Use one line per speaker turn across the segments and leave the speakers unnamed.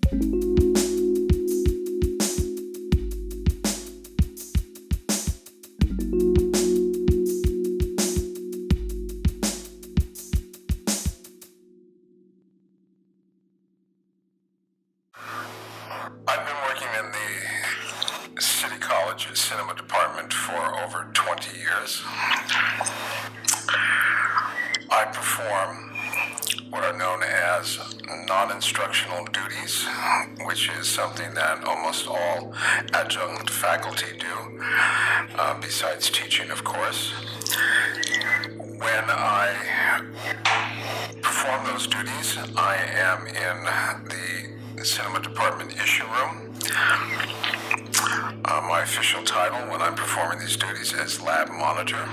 I've been working in the City College Cinema Department for over 20 years. I perform what are known as non-instructional duties, which is something that almost all adjunct faculty do, besides teaching, of course. When I perform those duties, I am in the cinema department issue room. My official title when I'm performing these duties is lab monitor.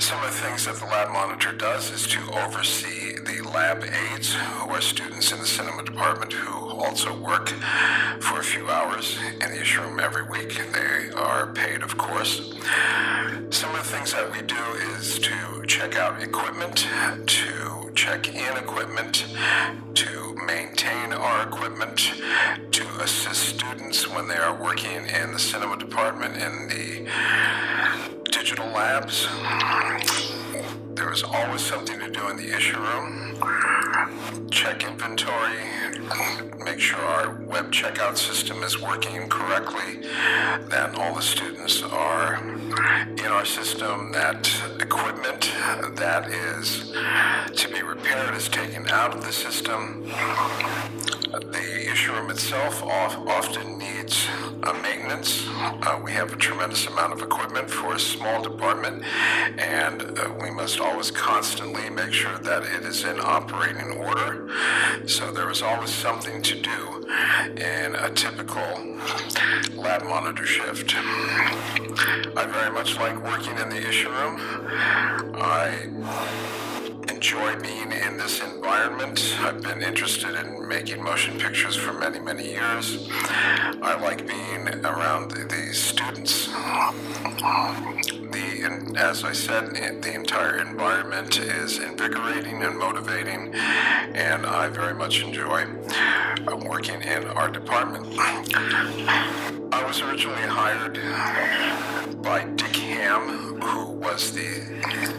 Some of the things that the lab monitor does is to oversee the lab aides, who are students in the cinema department who also work for a few hours in the issue room every week. They are paid, of course. Some of the things that we do is to check out equipment, to check in equipment, to maintain our equipment, to assist students when they are working in the cinema department in the digital labs. There is always something to do in the issue room. Check inventory, make sure our web checkout system is working correctly, that all the students are in our system, that equipment that is to be repaired is taken out of the system. The issue room itself often needs maintenance. We have a tremendous amount of equipment for a small department, and we must always constantly make sure that it is in operating order. So there is always something to do in a typical lab monitor shift. I very much like working in the issue room. I enjoy being in this environment. I've been interested in making motion pictures for many, many years. I like being around these students. As I said, the entire environment is invigorating and motivating, and I very much enjoy working in our department. I was originally hired by Dick Ham, who was the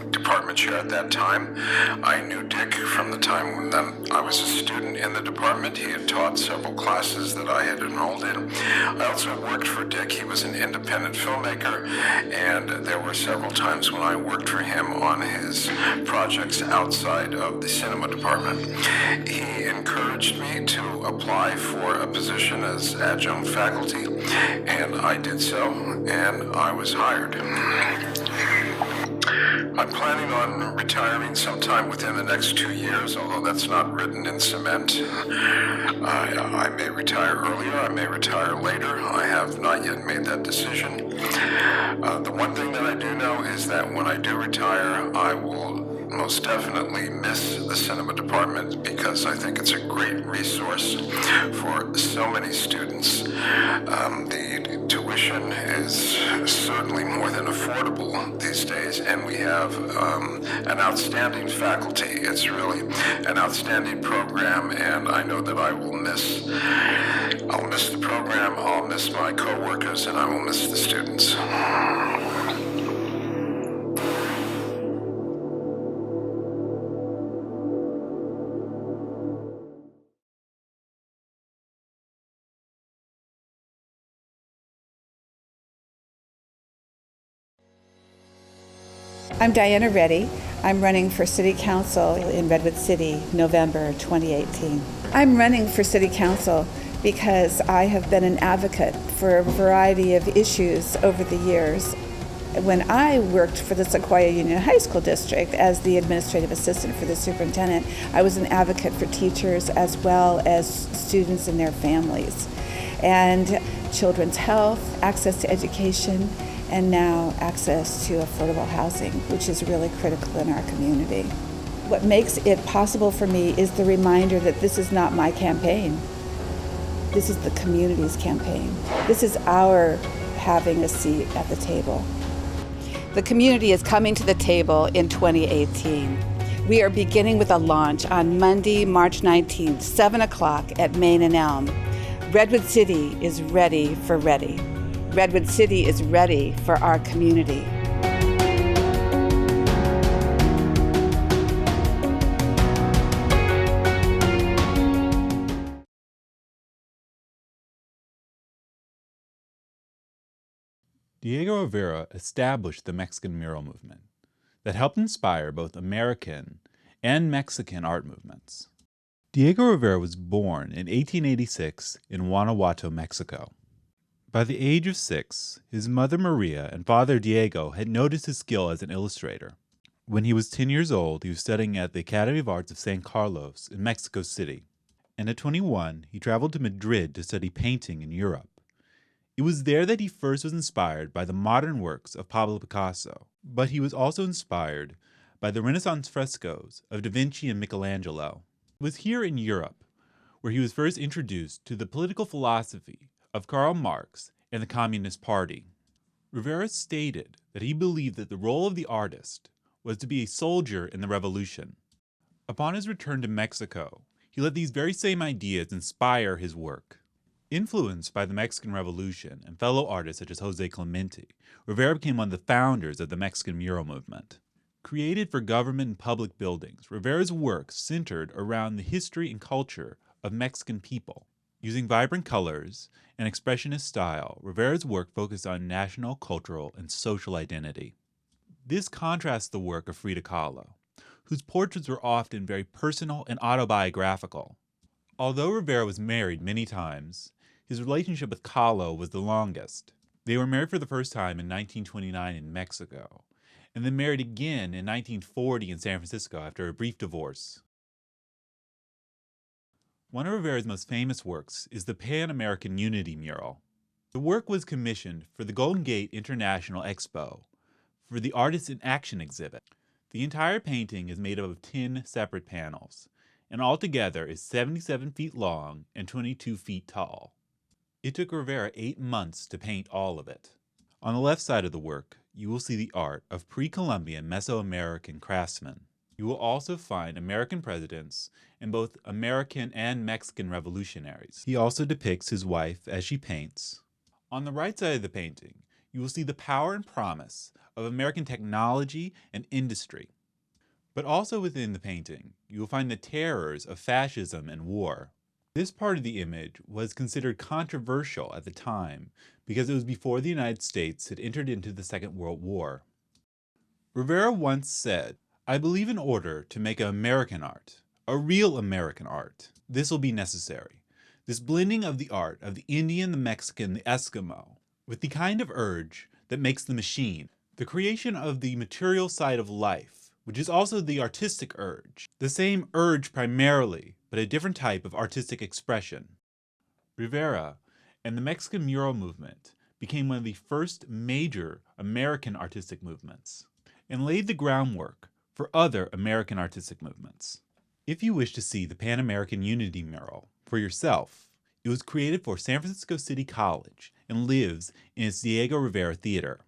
department chair at that time. I knew Dick from the time when I was a student in the department. He had taught several classes that I had enrolled in. I also worked for Dick. He was an independent filmmaker, and there were several times when I worked for him on his projects outside of the cinema department. He encouraged me to apply for a position as adjunct faculty, and I did so, and I was hired. I'm planning on retiring sometime within the next 2 years, although that's not written in cement. I may retire earlier, I may retire later. I have not yet made that decision. The one thing that I do know is that when I do retire, I will most definitely miss the cinema department, because I think it's a great resource for so many students. The tuition is certainly more than affordable these days, and we have an outstanding faculty. It's really an outstanding program, and I know that I'll miss the program, I'll miss my coworkers, and I will miss the students.
I'm Diana Reddy. I'm running for City Council in Redwood City, November 2018. I'm running for City Council because I have been an advocate for a variety of issues over the years. When I worked for the Sequoia Union High School District as the administrative assistant for the superintendent, I was an advocate for teachers as well as students and their families, and children's health, access to education, and now access to affordable housing, which is really critical in our community. What makes it possible for me is the reminder that this is not my campaign. This is the community's campaign. This is our having a seat at the table. The community is coming to the table in 2018 We are beginning with a launch on Monday, March 19th, 7 o'clock at Main and Elm. Redwood City is ready for ready. Redwood City is ready for our community.
Diego Rivera established the Mexican mural movement that helped inspire both American and Mexican art movements. Diego Rivera was born in 1886 in Guanajuato, Mexico. By the age of 6, his mother Maria and father Diego had noticed his skill as an illustrator. When he was 10 years old, he was studying at the Academy of Arts of San Carlos in Mexico City. And at 21, he traveled to Madrid to study painting in Europe. It was there that he first was inspired by the modern works of Pablo Picasso, but he was also inspired by the Renaissance frescoes of Da Vinci and Michelangelo. It was here in Europe where he was first introduced to the political philosophy of Karl Marx and the Communist Party. Rivera stated that he believed that the role of the artist was to be a soldier in the revolution. Upon his return to Mexico, he let these very same ideas inspire his work. Influenced by the Mexican Revolution and fellow artists such as Jose Clemente, Rivera became one of the founders of the Mexican mural movement. Created for government and public buildings, Rivera's work centered around the history and culture of Mexican people. Using vibrant colors and expressionist style, Rivera's work focused on national, cultural, and social identity. This contrasts the work of Frida Kahlo, whose portraits were often very personal and autobiographical. Although Rivera was married many times, his relationship with Kahlo was the longest. They were married for the first time in 1929 in Mexico, and then married again in 1940 in San Francisco after a brief divorce. One of Rivera's most famous works is the Pan-American Unity mural. The work was commissioned for the Golden Gate International Expo for the Artists in Action exhibit. The entire painting is made up of 10 separate panels, and altogether is 77 feet long and 22 feet tall. It took Rivera 8 months to paint all of it. On the left side of the work, you will see the art of pre-Columbian Mesoamerican craftsmen. You will also find American presidents and both American and Mexican revolutionaries. He also depicts his wife as she paints. On the right side of the painting, you will see the power and promise of American technology and industry. But also within the painting, you will find the terrors of fascism and war. This part of the image was considered controversial at the time because it was before the United States had entered into the Second World War. Rivera once said, "I believe in order to make an American art, a real American art, this will be necessary. This blending of the art of the Indian, the Mexican, the Eskimo, with the kind of urge that makes the machine, the creation of the material side of life, which is also the artistic urge, the same urge primarily, but a different type of artistic expression." Rivera and the Mexican mural movement became one of the first major American artistic movements and laid the groundwork for other American artistic movements. If you wish to see the Pan-American Unity mural for yourself, it was created for San Francisco City College and lives in its Diego Rivera Theater.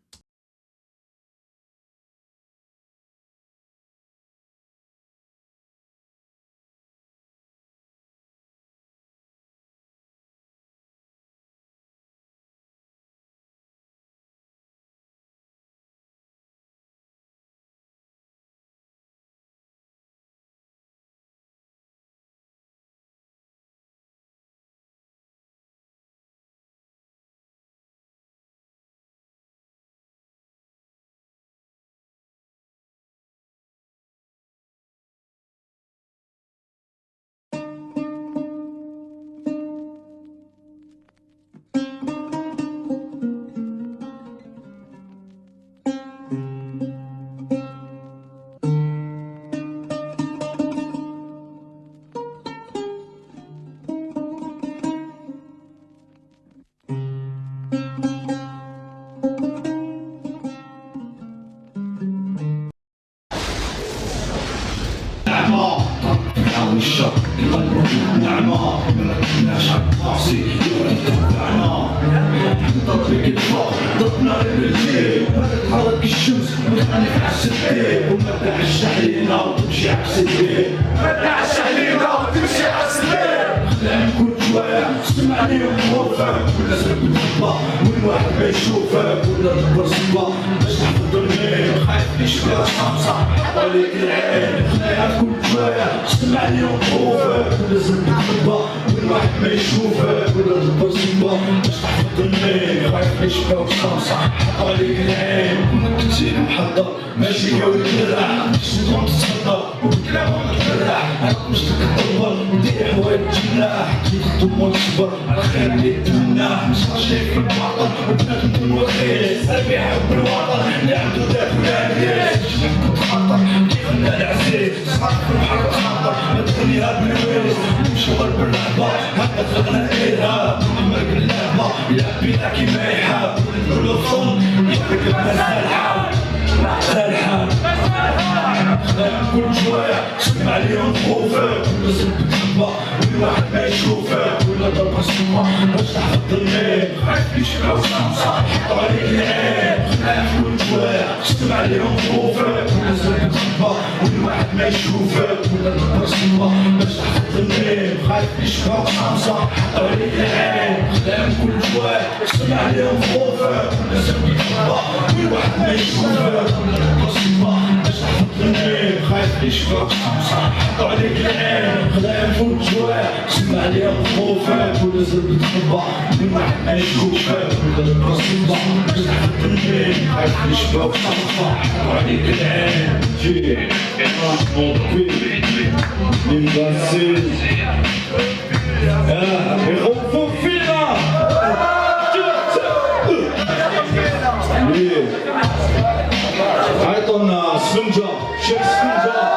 نعمة راسي تنفعنا نطبق الفوق ضربنا للجيل ما تتحرك الشمس وتخليك عالسدين وما تعش علينا وتمشي عكس البيت ما تعش علينا وتمشي عكس البيت خلينا نكون شوية سمعني وموفق ولا سلك تخبى وين واحد ما يشوفك ولا تكبر صبا باش تحفظ الميل خايف يشبه خمسة عليك العين خلينا نكون شوية سمعني وموفق ولا سلك تخبى وين واحد ما يشوفك ولا تكبر صبا باش تحفظ الميل خايف يشبه خمسة عليك العين كنتي محضر ماشي قوي تدرع باش تكون تصدر وبكلامهم تدرع انا مش تكبر ندير حوايج جناح كي تخدم وتصبر على خير اللي تمناه مش شايف في الباطل وبنادم هو خير سلبي يحب الوطن اللي عنده ذات ولا ندير شباب كنت خاطر كيف لنا العزيز صحاب في البحر خاطر ما تخليها بالويز نمشي غرب الرهبة هكا خلقنا الارهاب نمرق اللعبة يلعب بينا كيما يحاب نقولو فن يحرق المسال حاول الحال كل شوية سمع عليهم خوفك ولا سلبك حبة وين واحد ما يشوفك ولا ضربة سما باش تحفظ الميل خايف يشبه خمسة حطوا عليك العين خلاف كل شوية سمع عليهم خوفك ولا سلبك حبة وين واحد ما يشوفك ولا ضربة سما باش تحفظ الميل خايف يشبه خمسة حطوا عليك العين خلاف كل شوية سمع عليهم خوفك ولا سلبك حبة وين واحد ما يشوفك خايف يشبه خمسة حطوا عليك العين خلينا نفوت شوية سمع عليهم خوفك ولا زربة خبة من واحد ما يشوفك ولا البصيبة باش تحط الليل خايف يشبه خمسة حطوا عليك العين جي من باسيل يخوفوا فينا عيطونا سفنجة شيخ سفنجة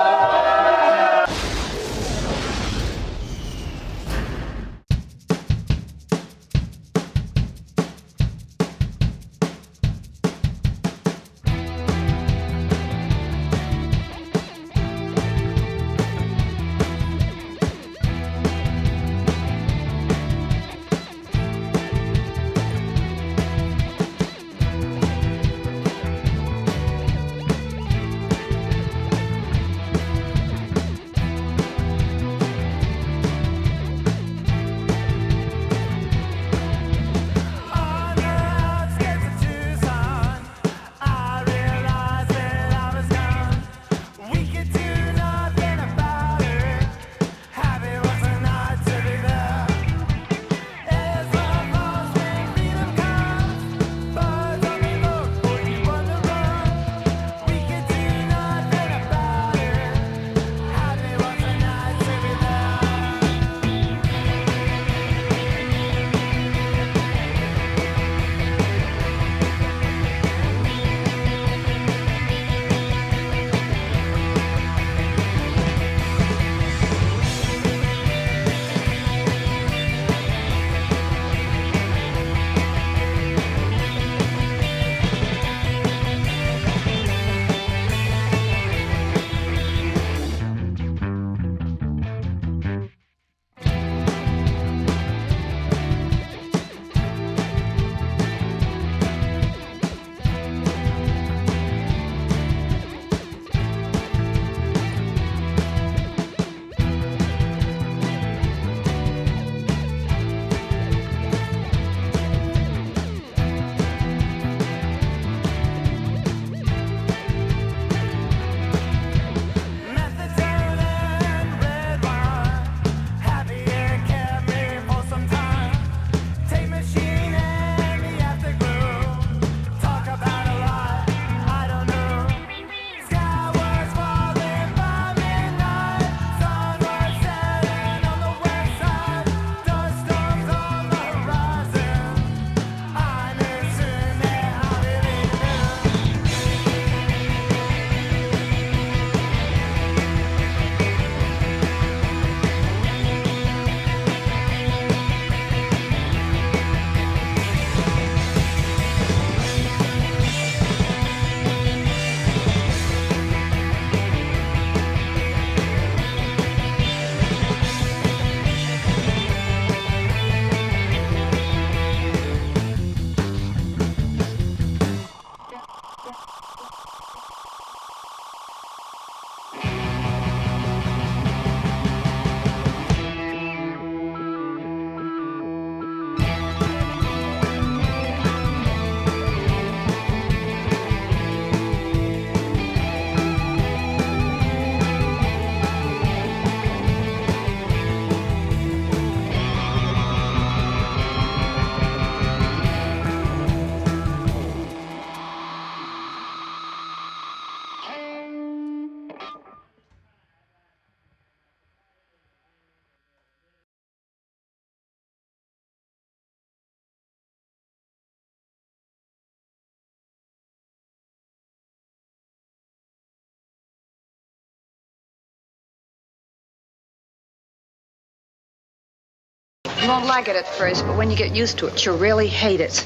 You won't like it at first, but when you get used to it, you'll really hate it.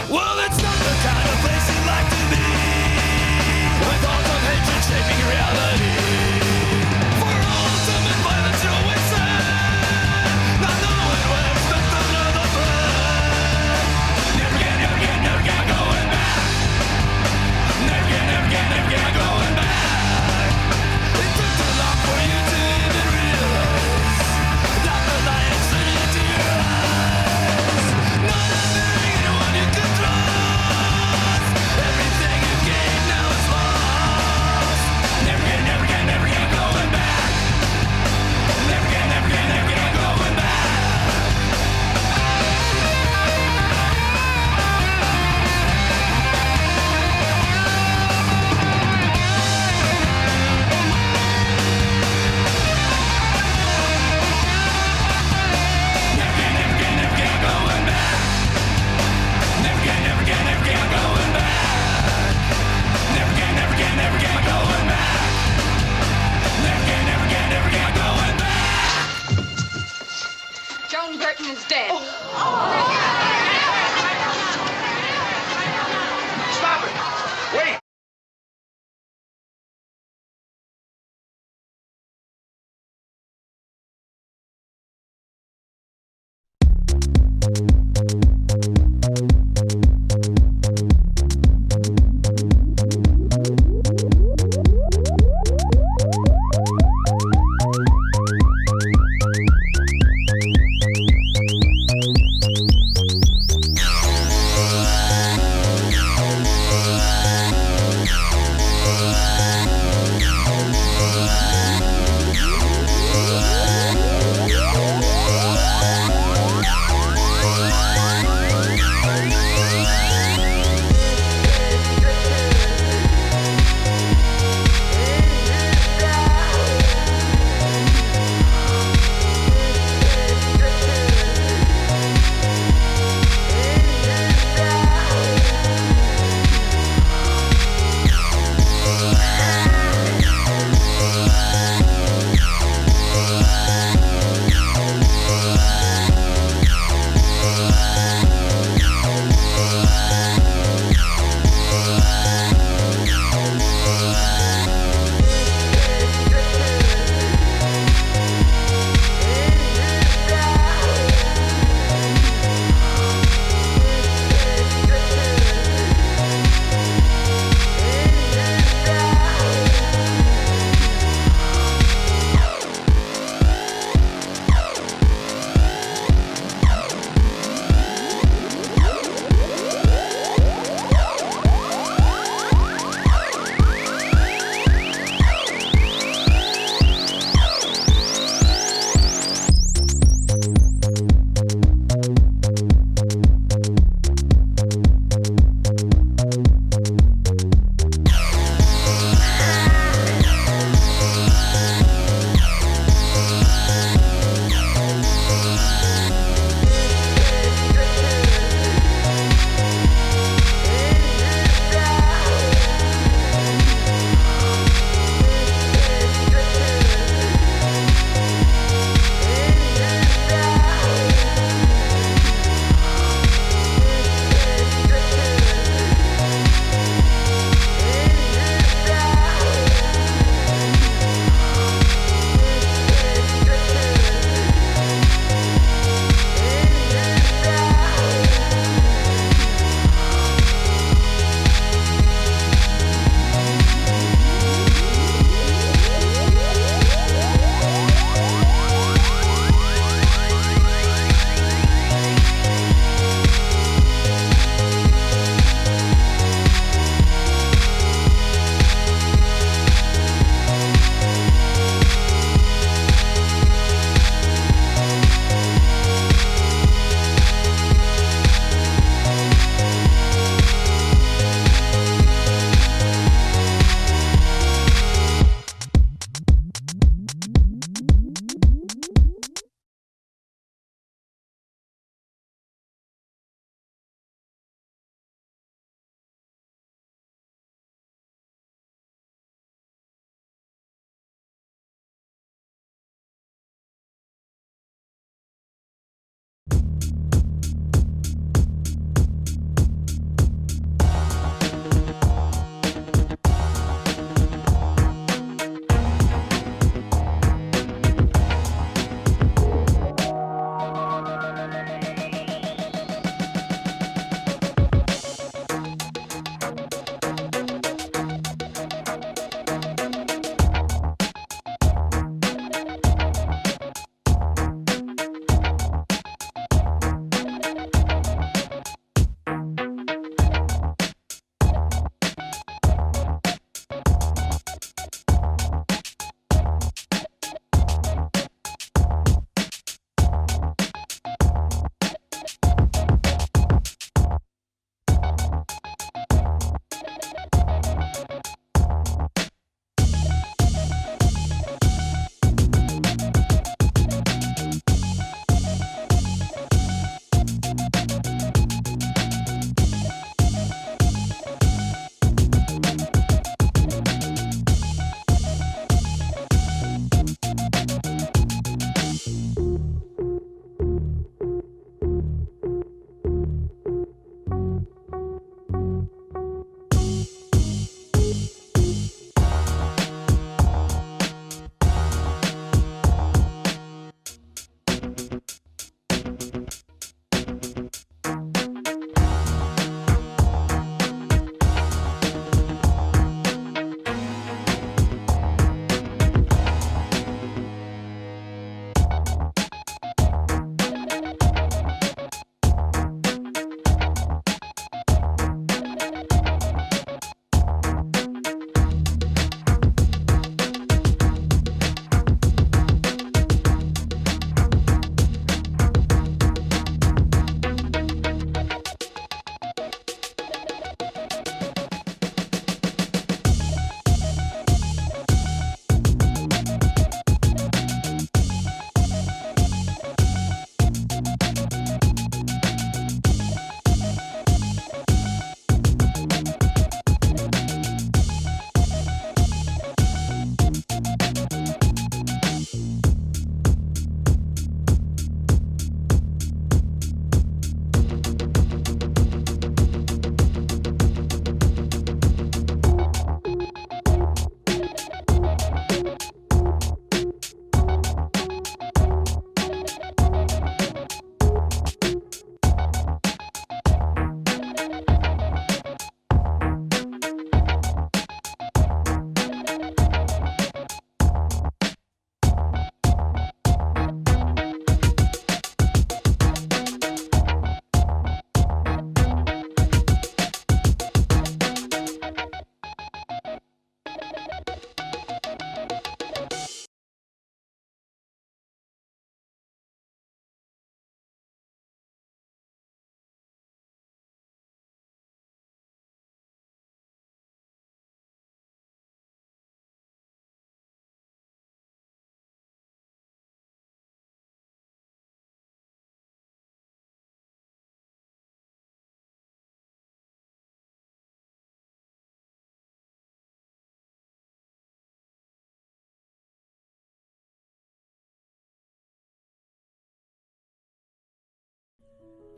Well, it's not the kind of place you'd like to be, with thoughts of hatred shaping reality. For ultimate violence, you always say, not the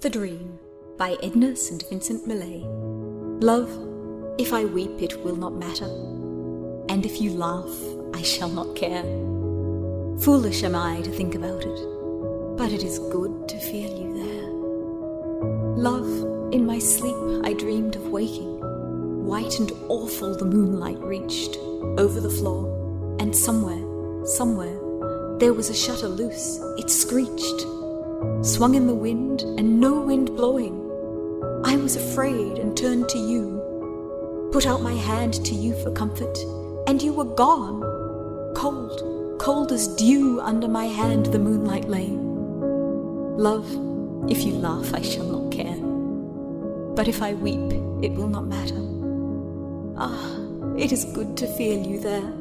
The Dream by Edna St. Vincent Millay. Love, if I weep it will not matter, and if you laugh I shall not care. Foolish am I to think about it, but it is good to feel you there. Love, in my sleep I dreamed of waking. White and awful the moonlight reached over the floor, and somewhere, there was a shutter loose. It screeched, swung in the wind, and no wind blowing. I was afraid and turned to you, put out my hand to you for comfort, and you were gone. Cold, cold as dew under my hand the moonlight lay. Love, if you laugh I shall not care, but if I weep it will not matter. Ah, it is good to feel you there.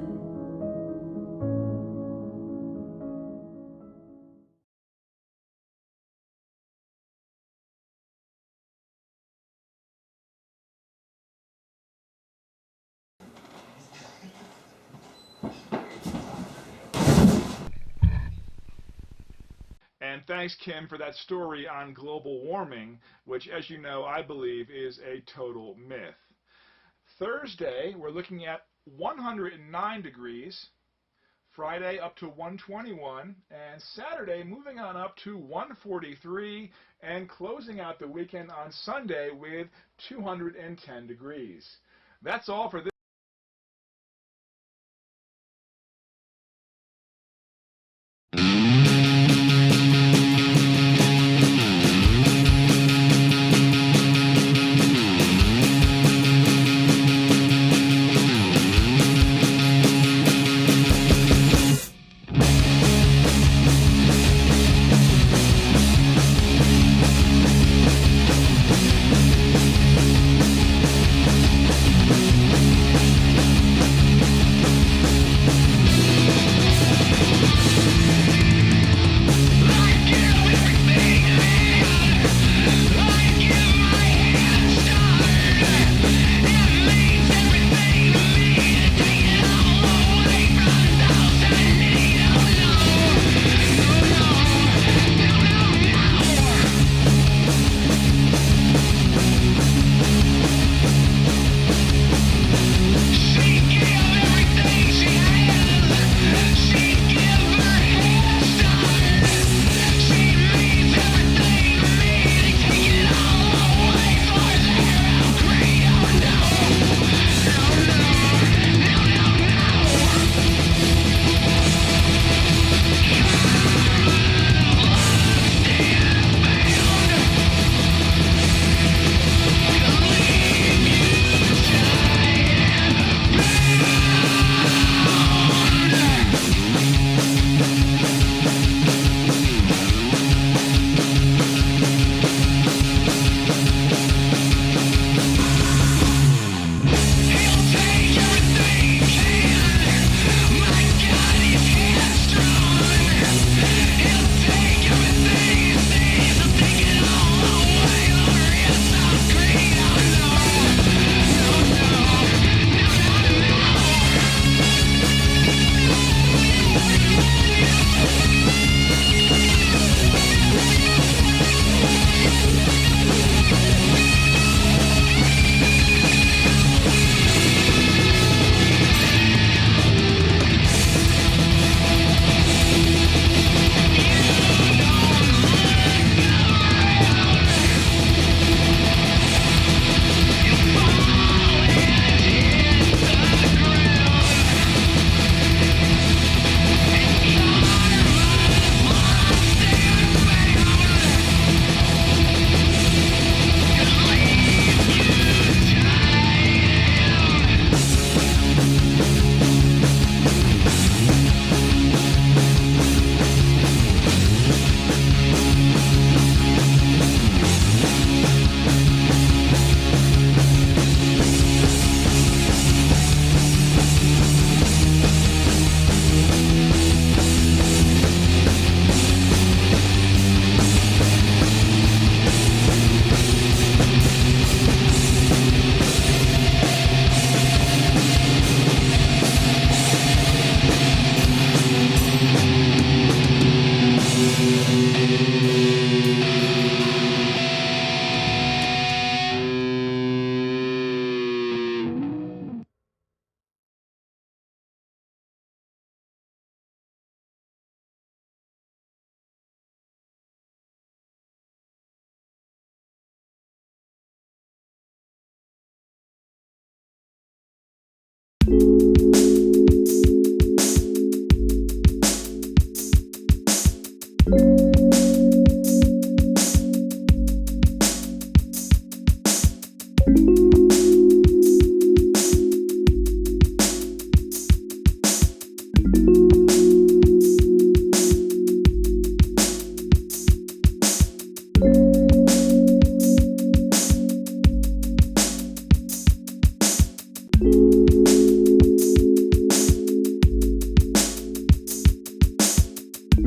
And thanks, Kim, for that story on global warming, which, as you know, I believe is a total myth. Thursday, we're looking at 109 degrees. Friday, up to 121. And Saturday, moving on up to 143. And closing out the weekend on Sunday with 210 degrees. That's all for this.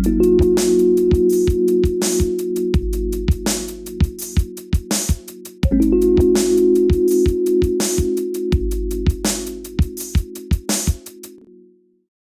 you.